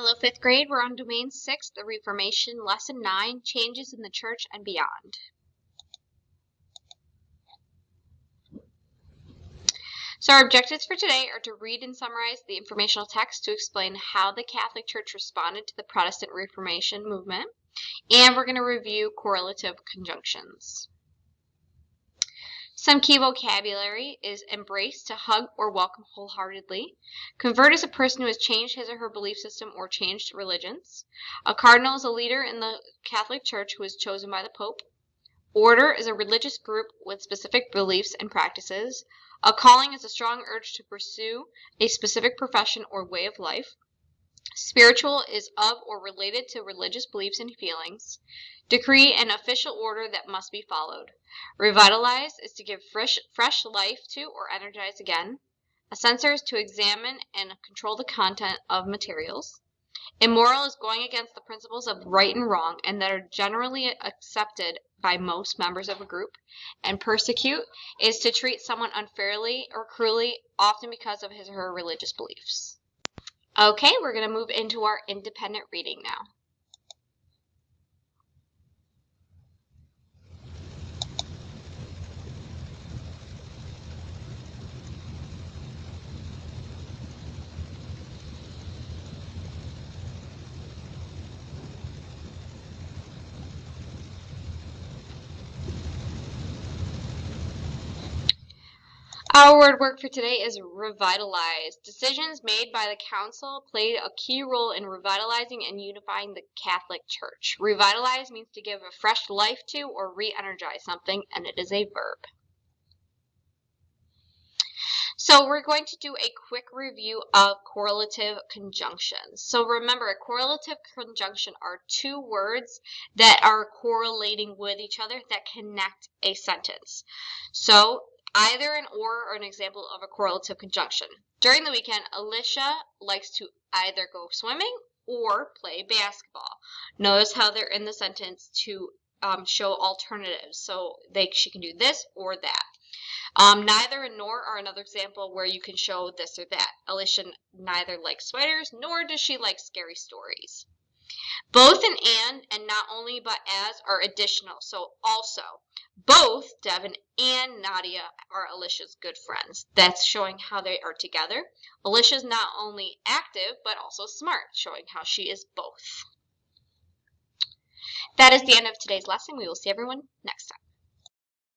Hello, 5th grade. We're on Domain 6, the Reformation, Lesson 9, Changes in the Church and Beyond. So our objectives for today are to read and summarize the informational text to explain how the Catholic Church responded to the Protestant Reformation movement, and we're going to review correlative conjunctions. Some key vocabulary is embrace, to hug or welcome wholeheartedly. Convert is a person who has changed his or her belief system or changed religions. A cardinal is a leader in the Catholic Church who is chosen by the Pope. Order is a religious group with specific beliefs and practices. A calling is a strong urge to pursue a specific profession or way of life. Spiritual is of or related to religious beliefs and feelings. Decree, an official order that must be followed. Revitalize is to give fresh life to or energize again. A censor is to examine and control the content of materials. Immoral is going against the principles of right and wrong and that are generally accepted by most members of a group. And persecute is to treat someone unfairly or cruelly, often because of his or her religious beliefs. Okay, we're going to move into our independent reading now. Our word work for today is revitalize. Decisions made by the council played a key role in revitalizing and unifying the Catholic Church. Revitalize means to give a fresh life to or re-energize something, and it is a verb. So we're going to do a quick review of correlative conjunctions. So remember, a correlative conjunction are two words that are correlating with each other that connect a sentence. So either an or an example of a correlative conjunction. During the weekend, Alicia likes to either go swimming or play basketball. Notice how they're in the sentence to show alternatives. So she can do this or that. Neither and nor are another example where you can show this or that. Alicia neither likes spiders nor does she like scary stories. Both and not only but as are additional. So also, both Devin and Nadia are Alicia's good friends. That's showing how they are together. Alicia's not only active but also smart, showing how she is both. That is the end of today's lesson. We will see everyone next time.